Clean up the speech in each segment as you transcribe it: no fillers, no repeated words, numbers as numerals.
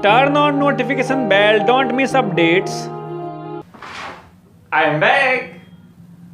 Turn on notification bell. Don't miss updates. I am back.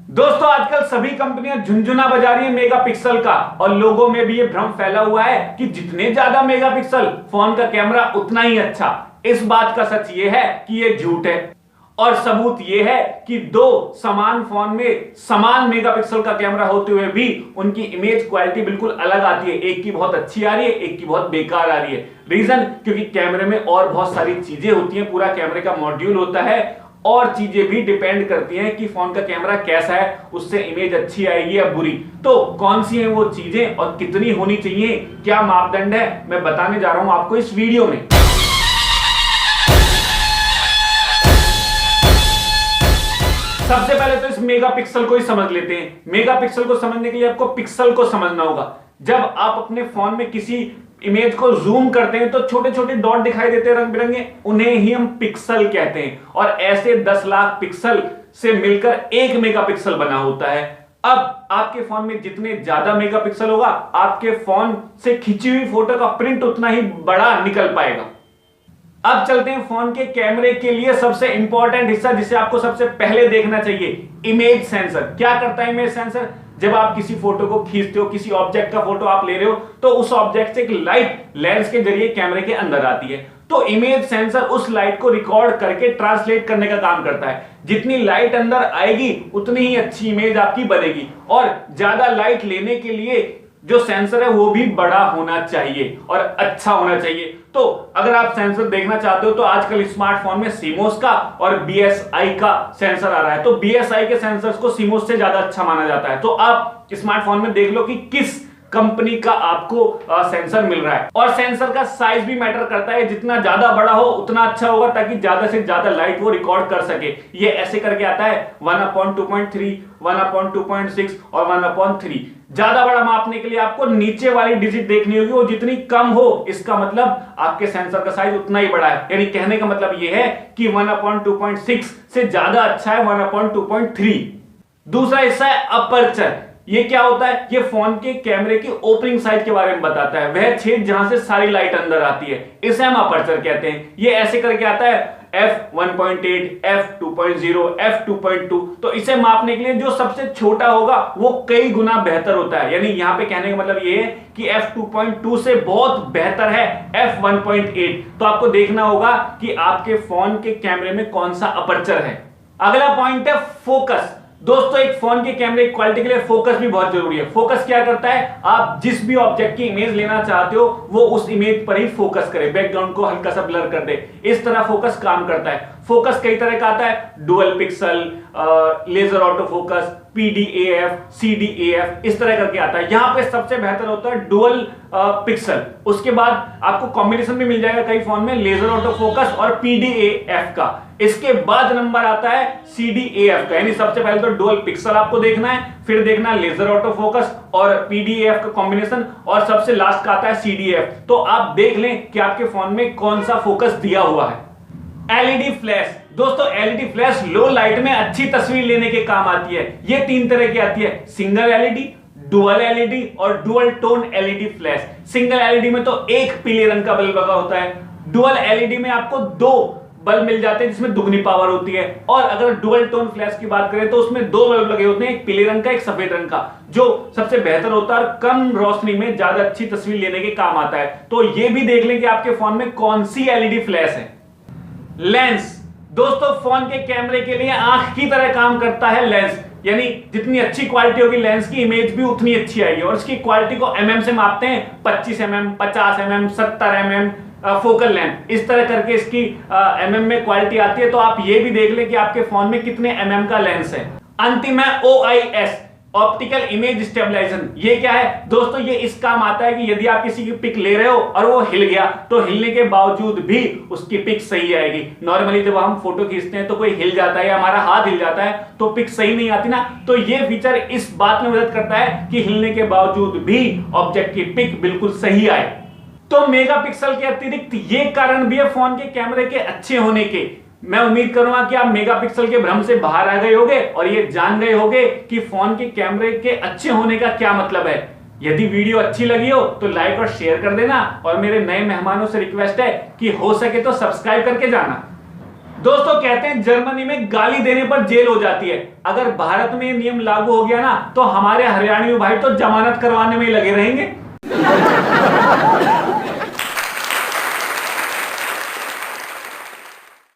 दोस्तों आजकल सभी कंपनियां झुंझुना बजा रही है मेगापिक्सल का, और लोगों में भी ये भ्रम फैला हुआ है कि जितने ज्यादा मेगापिक्सल फोन का कैमरा उतना ही अच्छा। इस बात का सच ये है कि ये झूठ है, और सबूत ये है कि दो समान फोन में समान मेगापिक्सल का कैमरा होते हुए भी उनकी इमेज क्वालिटी बिल्कुल अलग आती है। एक की बहुत अच्छी आ रही है, एक की बहुत बेकार आ रही है। रीजन क्योंकि कैमरे में और बहुत सारी चीजें होती हैं, पूरा कैमरे का मॉड्यूल होता है, और चीजें भी डिपेंड करती हैं कि फोन का कैमरा कैसा है, उससे इमेज अच्छी आएगी या बुरी। तो कौन सी है वो चीजें और कितनी होनी चाहिए, क्या मापदंड है, मैं बताने जा रहा हूं आपको इस वीडियो में। सबसे पहले तो इस मेगापिक्सल को ही समझ लेते हैं। मेगापिक्सल को समझने के लिए आपको पिक्सल को समझना होगा। जब आप अपने फोन में किसी इमेज को जूम करते हैं तो छोटे छोटे डॉट दिखाई देते हैं रंग बिरंगे, उन्हें ही हम पिक्सल कहते हैं। और ऐसे 10 लाख पिक्सल से मिलकर 1 मेगापिक्सल बना होता है। अब आपके फोन में जितने ज्यादा मेगापिक्सल होगा, आपके फोन से खींची हुई फोटो का प्रिंट उतना ही बड़ा निकल पाएगा। अब चलते हैं फोन के कैमरे के लिए सबसे इंपॉर्टेंट हिस्सा, जिसे आपको सबसे पहले देखना चाहिए, इमेज सेंसर। क्या करता है इमेज सेंसर? जब आप किसी फोटो को खींचते हो, किसी ऑब्जेक्ट का फोटो आप ले रहे हो, तो उस ऑब्जेक्ट से एक लाइट लेंस के जरिए कैमरे के अंदर आती है। तो इमेज सेंसर उस लाइट को रिकॉर्ड करके ट्रांसलेट करने का काम करता है। जितनी लाइट अंदर आएगी उतनी ही अच्छी इमेज आपकी बनेगी, और ज्यादा लाइट लेने के लिए जो सेंसर है वो भी बड़ा होना चाहिए और अच्छा होना चाहिए। तो अगर आप सेंसर देखना चाहते हो तो आजकल स्मार्टफोन में सीमोस का और BSI का सेंसर आ रहा है। तो BSI के सेंसर्स को सीमोस से ज्यादा अच्छा माना जाता है। तो आप स्मार्टफोन में देख लो कि किस कंपनी का आपको सेंसर मिल रहा है। और सेंसर का साइज भी मैटर करता है, जितना ज्यादा बड़ा हो उतना अच्छा होगा, ताकि ज्यादा से ज्यादा लाइट वो रिकॉर्ड कर सके। ये ऐसे करके आता है 1/2.3, 1/2.6 और 1/3। ज्यादा बड़ा मापने के लिए आपको नीचे वाली डिजिट देखनी होगी, वो जितनी कम हो इसका मतलब आपके सेंसर का साइज उतना ही बड़ा है। यानी कहने का मतलब ये है कि 1/2.6 से ज्यादा अच्छा है 1/2.3। दूसरा हिस्सा है अपर्चर। ये क्या होता है? ये फोन के कैमरे की ओपनिंग साइड के बारे में बताता है, वह छेद जहां से सारी लाइट अंदर आती है। इसे हम अपर्चर कहते हैं। ये ऐसे करके आता है f1.8, f2.0, f2.2। तो इसे मापने के लिए जो सबसे छोटा होगा वो कई गुना बेहतर होता है। यानी यहां पे कहने का मतलब ये है कि f2.2 से बहुत बेहतर है f1.8। तो आपको देखना होगा कि आपके फोन के कैमरे में कौन सा अपर्चर है। अगला पॉइंट है फोकस। दोस्तों एक फोन के कैमरे की क्वालिटी के लिए फोकस भी बहुत जरूरी है। फोकस क्या करता है? आप जिस भी ऑब्जेक्ट की इमेज लेना चाहते हो वो उस इमेज पर ही फोकस करे, बैकग्राउंड को हल्का सा ब्लर कर दे। इस तरह फोकस काम करता है। फोकस कई तरह का आता है, dual pixel, laser auto focus, PDAF, CDAF, इस तरह करके आता है। यहां पे सबसे बेहतर होता है डुअल पिक्सल। उसके बाद आपको कॉम्बिनेशन भी मिल जाएगा कई फोन में, लेजर ऑटो फोकस और PDAF का। इसके बाद नंबर आता है CDAF का। यानी सबसे पहले तो डुअल पिक्सल आपको देखना है, फिर देखना है लेजर ऑटो फोकस और PDAF का कॉम्बिनेशन, और सबसे लास्ट का आता है CDAF। तो आप देख लें कि आपके फोन में कौन सा फोकस दिया हुआ है। LED flash. दोस्तों LED फ्लैश लो लाइट में अच्छी तस्वीर लेने के काम आती है। ये 3 तरह की आती है, सिंगल LED, डुअल LED और dual tone LED flash. Single LED में तो एक पीले रंग का बल्ब लगा होता है। डुअल LED में आपको 2 बल्ब मिल जाते हैं जिसमें दुगनी पावर होती है। और अगर डुअल टोन फ्लैश की बात करें तो उसमें 2 बल्ब लगे होते हैं, एक पीले रंग का, एक सफेद रंग का, जो सबसे बेहतर होता है और कम रोशनी में ज्यादा अच्छी तस्वीर लेने के काम आता है। तो ये भी देख लें कि आपके फोन में कौन सी LED फ्लैश है। लेंस। दोस्तों फोन के कैमरे के लिए आंख की तरह काम करता है लेंस। यानी जितनी अच्छी क्वालिटी होगी लेंस की, इमेज भी उतनी अच्छी आएगी। और इसकी क्वालिटी को mm से मापते हैं, 25 mm, 50 mm, 70 mm focal length, इस तरह करके इसकी mm में क्वालिटी आती है। तो आप ये भी देख लें कि आपके फोन में कितने mm का लेंस है। अंतिम है OIS, ऑप्टिकल इमेज स्टेबलाइजेशन। ये क्या है? दोस्तों ये इस काम आता है कि यदि आप किसी की पिक ले रहे हो और वो हिल गया, तो हिलने के बावजूद भी उसकी पिक सही आएगी। नॉर्मली जब हम फोटो खींचते हैं तो कोई हिल जाता है या हमारा हाथ हिल जाता है तो पिक सही नहीं आती ना। तो ये फीचर इस बात में मदद करता है कि हिलने के बावजूद भी ऑब्जेक्ट की पिक बिल्कुल सही आए। तो मेगापिक्सल के अतिरिक्त ये कारण भी है फोन के कैमरे के अच्छे होने के। मैं उम्मीद करूंगा कि आप मेगापिक्सल के भ्रम से बाहर आ गए होंगे और ये जान गए होंगे कि फोन के कैमरे के अच्छे होने का क्या मतलब है। यदि वीडियो अच्छी लगी हो तो लाइक और शेयर कर देना, और मेरे नए मेहमानों से रिक्वेस्ट है कि हो सके तो सब्सक्राइब करके जाना। दोस्तों, कहते हैं जर्मनी में गाली देने पर जेल हो जाती है। अगर भारत में ये नियम लागू हो गया ना, तो हमारे हरियाणवी भाई तो जमानत करवाने में ही लगे रहेंगे।